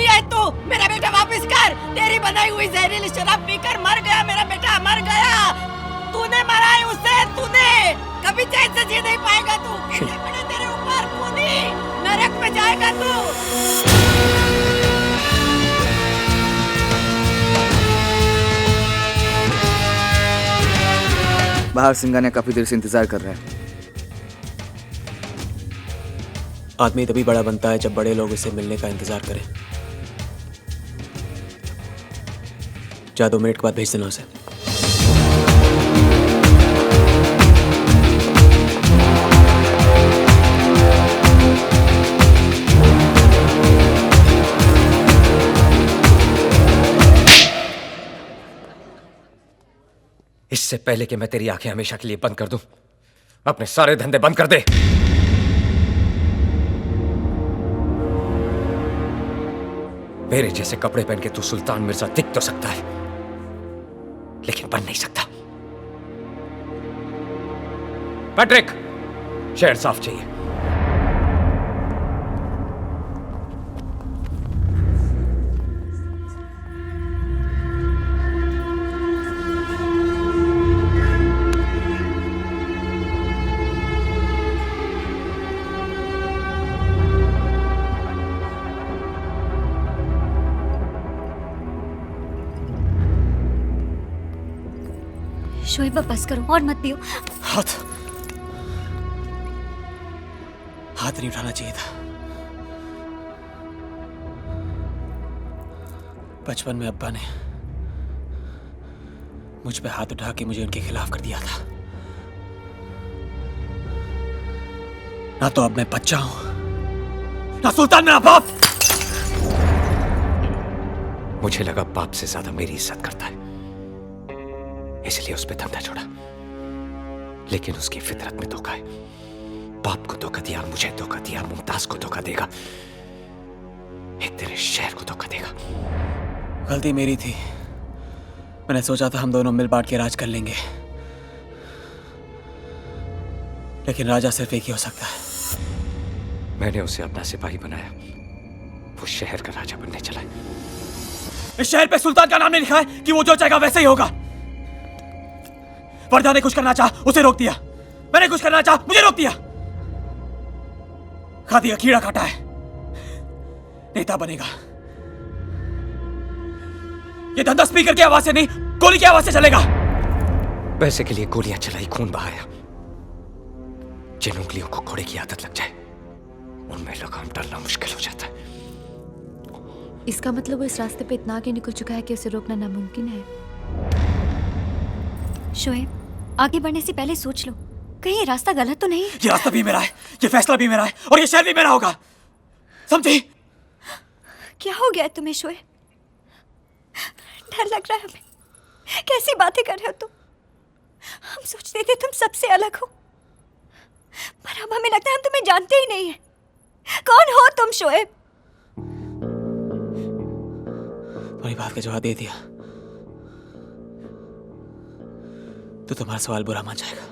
नहीं है तू? मेरा बेटा वापस कर। तेरी बनाई हुई जहरीली शराब पीकर मर गया मेरा बेटा, मर गया। तूने मारा है उसे, तूने। कभी चैन से जी नहीं पाएगा तू। पड़े तेरे ऊपर खूनी, नरक में जाएगा तू। बाहर सिंघानिया काफी देर से इंतजार कर रहा है। आदमी तभी बड़ा बनता है जब बड़े लोग उससे मिलने का इंतजार करें। जा 2 मिनट के बाद भेज देना उसे। इससे पहले कि मैं तेरी आंखें हमेशा के लिए बंद कर दूं, अपने सारे धंधे बंद कर दे। मेरे जैसे कपड़े पहन के तू सुल्तान मिर्जा दिख तो सकता है, लेकिन बन नहीं सकता। पैट्रिक, शहर साफ चाहिए। शोएब बस करो और मत पियो। हाथ नहीं उठाना चाहिए था। बचपन में अब्बा ने मुझ पे हाथ उठा के मुझे उनके खिलाफ कर दिया था। ना तो अब मैं बच्चा हूं, ना सुल्तान मेरा बाप। मुझे लगा बाप से ज्यादा मेरी इज्जत करता है, इसलिए उस पे धंधा छोड़ा। लेकिन उसकी फितरत में धोखा है। बाप को धोखा दिया, मुझे धोखा दिया, मुमताज को धोखा देगा, एक तेरे शहर को धोखा देगा। गलती मेरी थी। मैंने सोचा था हम दोनों मिल बांट के राज कर लेंगे, लेकिन राजा सिर्फ एक ही हो सकता है। मैंने उसे अपना सिपाही बनाया, वो शहर का राजा बनने चला। इस शहर पे सुल्तान का नाम नहीं लिखा है कि वो जो चाहेगा वैसे ही होगा। वर्दा ने कुछ करना चाहा, उसे रोक दिया। मैंने कुछ करना चाहा, मुझे रोक दिया। खा दिया, कीड़ा काटा है। नेता बनेगा। ये धंधा स्पीकर की आवाज से नहीं, गोली की आवाज से चलेगा। पैसे के लिए गोलियां चलाई, खून बहाया। जिन उंगलियों को घोड़े की आदत लग जाए, उनमें लगाम डालना मुश्किल हो जाता है। इसका मतलब वो इस रास्ते पे इतना आगे निकल चुका है कि उसे रोकना नामुमकिन है। शोएब, आगे बढ़ने से पहले सोच लो, कहीं ये रास्ता गलत तो नहीं। ये रास्ता भी मेरा है, ये फैसला भी मेरा है, और ये शहर भी मेरा होगा। समझी? क्या हो गया है तुम्हें शोएब? डर लग रहा है हमें। कैसी बातें कर रहे हो तुम? हम सोचते थे तुम सबसे अलग हो, पर अब हमें लगता है हम तुम्हें जानते ही नहीं है। कौन हो तुम शोएब? तुम्हारी बात का जवाब दे दिया तो तुम्हारा सवाल बुरा मान जाएगा।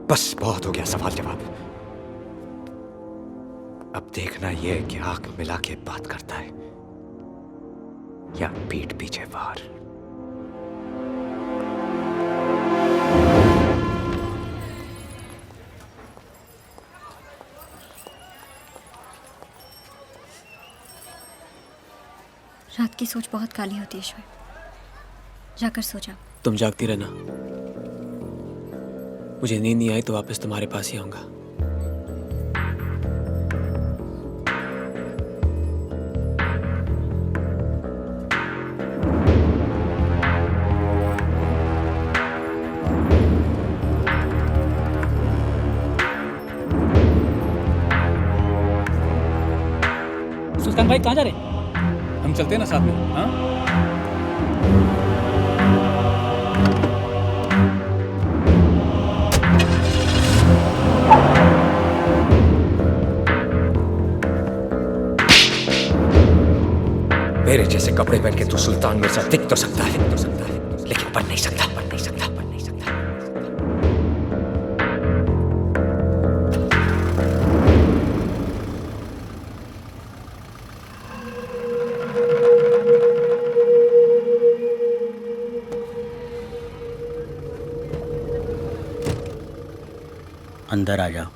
बस बहुत हो गया सवाल जवाब। अब देखना यह कि आंख मिला के बात करता है या पीठ पीछे वार। रात की सोच बहुत काली होती है शोएब, जाकर सो जाओ। तुम जागती रहना, मुझे नींद नहीं आई तो वापस तुम्हारे पास ही आऊंगा। सुल्तान भाई कहाँ जा रहे? हम चलते हैं ना साथ में। हाँ, मेरे जैसे कपड़े पहन के तू सुल्तान मिर्जा दिख तो सकता है, लेकिन बन नहीं सकता, बन नहीं सकता, बन नहीं सकता। अंदर आ जाओ।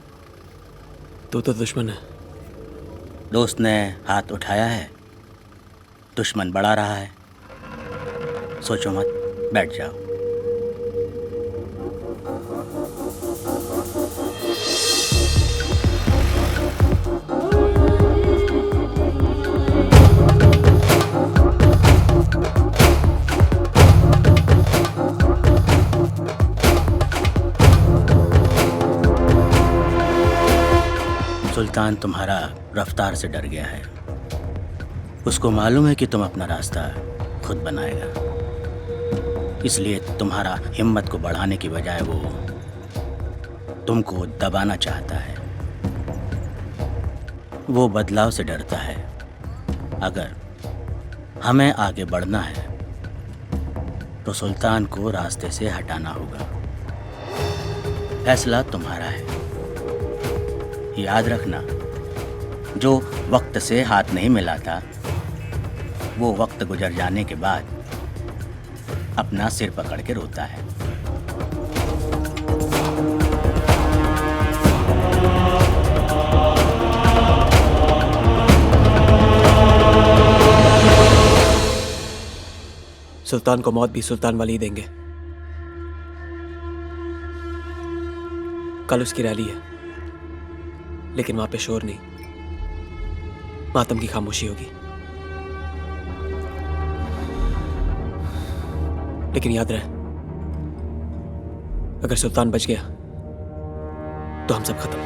तू तो दुश्मन है। दोस्त ने हाथ उठाया है, दुश्मन बढ़ा रहा है। सोचो मत, बैठ जाओ। सुल्तान तुम्हारा रफ्तार से डर गया है। उसको मालूम है कि तुम अपना रास्ता खुद बनाएगा, इसलिए तुम्हारा हिम्मत को बढ़ाने की बजाय वो तुमको दबाना चाहता है। वो बदलाव से डरता है। अगर हमें आगे बढ़ना है तो सुल्तान को रास्ते से हटाना होगा। फैसला तुम्हारा है। याद रखना, जो वक्त से हाथ नहीं मिलाता वो वक्त गुजर जाने के बाद अपना सिर पकड़ के रोता है। सुल्तान को मौत भी सुल्तान वाली ही देंगे। कल उसकी रैली है, लेकिन वहां पे शोर नहीं, मातम की खामोशी होगी। लेकिन याद रहे, अगर सुल्तान बच गया तो हम सब खत्म।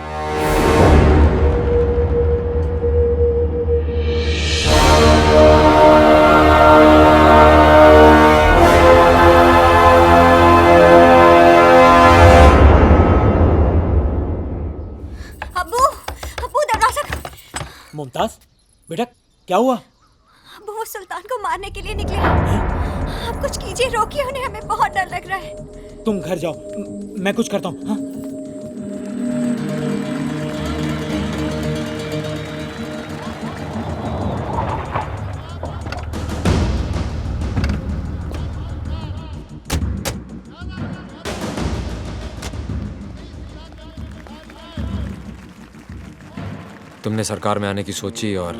मुमताज, बेटा क्या हुआ? अब वो सुल्तान को मारने के लिए निकले हैं। आप कुछ कीजिए, रोकिए उन्हें, हमें बहुत डर लग रहा है। तुम घर जाओ, मैं कुछ करता हूँ। हाँ? तुमने सरकार में आने की सोची और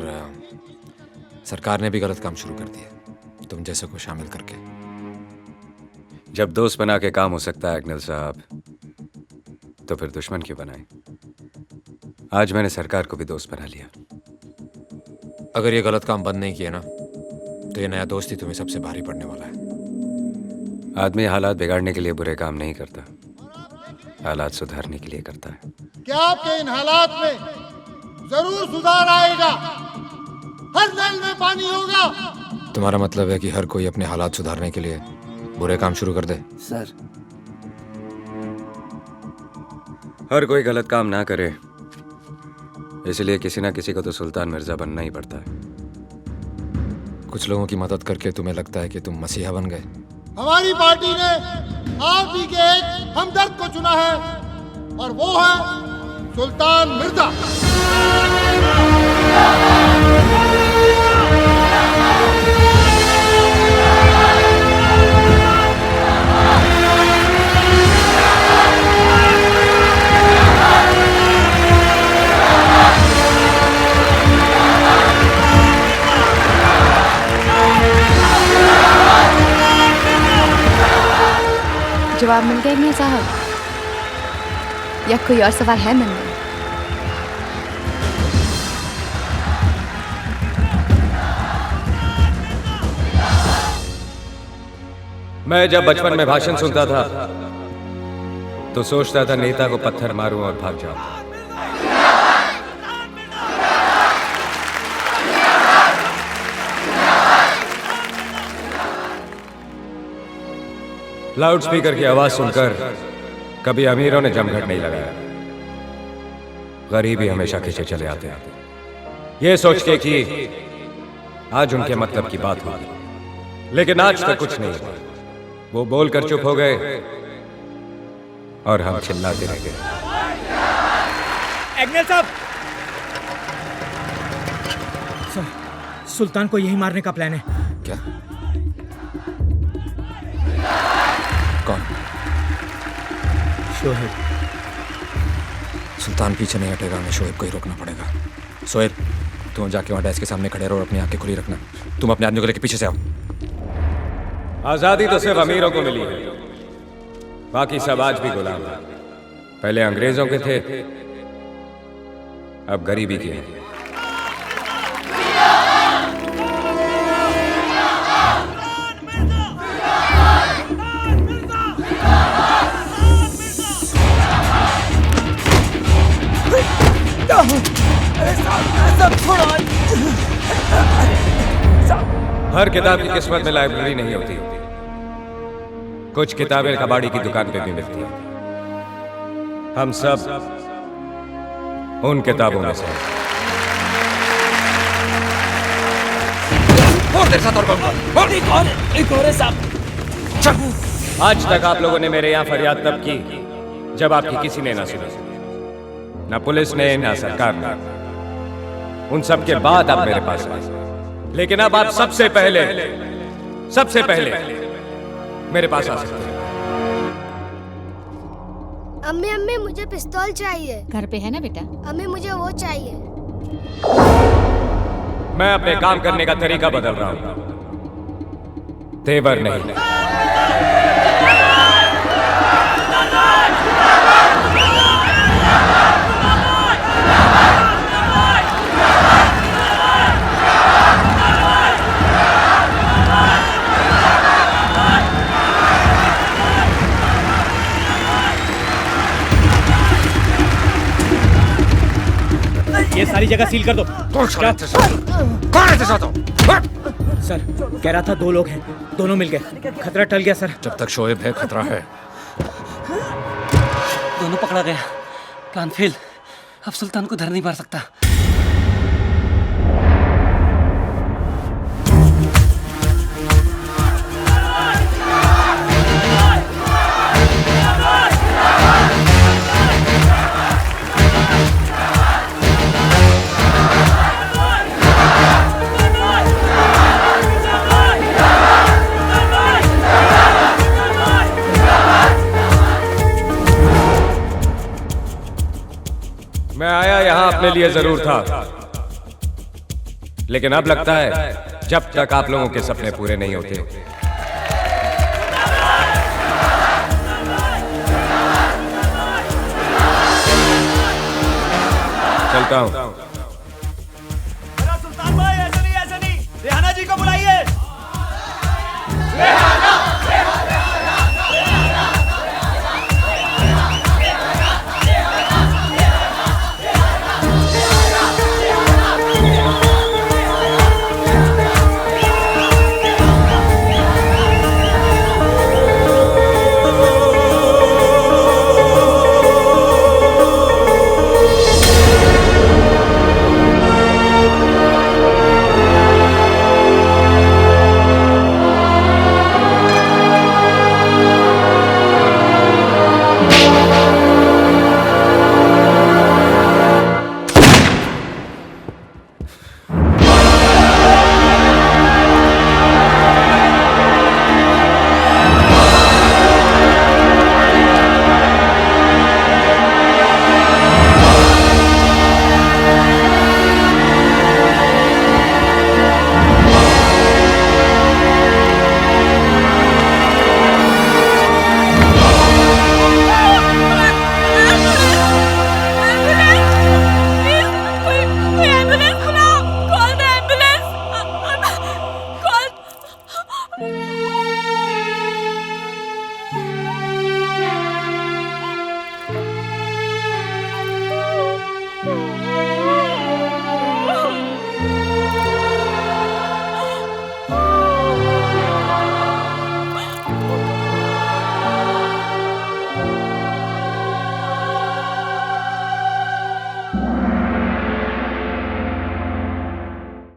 सरकार ने भी गलत काम शुरू कर दिया, तुम जैसे को शामिल करके। जब दोस्त बना के काम हो सकता है अग्निल साहब, तो फिर दुश्मन क्यों बनाए? आज मैंने सरकार को भी दोस्त बना लिया। अगर ये गलत काम बंद नहीं किए ना, तो ये नया दोस्त ही तुम्हें सबसे भारी पड़ने वाला है। आदमी हालात बिगाड़ने के लिए बुरे काम नहीं करता, हालात सुधारने के लिए करता है। क्या आपके इन हालात में जरूर सुधार आएगा? हर नल में पानी होगा। तुम्हारा मतलब है कि हर कोई अपने हालात सुधारने के लिए बुरे काम शुरू कर दे? सर, हर कोई गलत काम ना करे, इसलिए किसी ना किसी को तो सुल्तान मिर्जा बनना ही पड़ता है। कुछ लोगों की मदद करके तुम्हें लगता है कि तुम मसीहा बन गए? हमारी पार्टी ने आप ही के एक हमदर्द को चुना है, और वो है सुल्तान मिर्जा। जवाब मिल गया नहीं साहब, या कोई और सवाल है मन में? मैं जब बचपन में भाषण सुनता था तो सोचता था नेता को पत्थर मारूं और भाग जाऊं। लाउड स्पीकर की आवाज सुनकर कभी अमीरों ने जमघट नहीं लगाया, गरीब ही हमेशा खींचे चले आते हैं, ये सोच के कि आज उनके मतलब की बात होगी। लेकिन आज तक कुछ नहीं हुआ। वो बोलकर चुप हो गए और हम चिल्लाते रह गए। अग्निल साहब, सुल्तान को यही मारने का प्लान है। क्या? कौन? शोहेब। सुल्तान पीछे नहीं हटेगा, हमें शोएब को ही रोकना पड़ेगा। शोएब, तुम जाके वहाँ डेस्क के सामने खड़े रहो और अपनी आंखें खुली रखना। तुम अपने आदमी को लेकर पीछे से आओ। आजादी तो सिर्फ अमीरों को मिली है, बाकी सब आज भी गुलाम हैं। पहले अंग्रेजों के थे, अब गरीबी के हैं। हर किताब की किस्मत में लाइब्रेरी नहीं होती, कुछ किताबें कबाड़ी की दुकान पे भी मिलती हैं। हम सब उन किताबों में से हैं। और देर साथ और एक और है साहब। आज तक आप लोगों ने मेरे यहाँ फरियाद तब की जब आपकी किसी ने ना सुनी, ना पुलिस ने ना सरकार ने। उन सब के बाद आप मेरे पास आए, लेकिन अब आप सबसे पहले मेरे पास आ सकते हैं। अम्मी अम्मी मुझे पिस्तौल चाहिए। घर पे है ना बेटा? अम्मी मुझे वो चाहिए। मैं अपने काम करने का तरीका बदल रहा हूं, तेवर नहीं। ये सारी जगह सील कर दो। सर कह रहा था 2 लोग हैं, दोनों मिल गए, खतरा टल गया सर। जब तक शोएब है खतरा है। दोनों पकड़ा गया, प्लान फेल। अब सुल्तान को धर नहीं मार सकता। मैं आया यहां अपने लिए जरूर था, लेकिन अब लगता है जब तक आप लोगों के सपने पूरे नहीं होते, चलता हूं।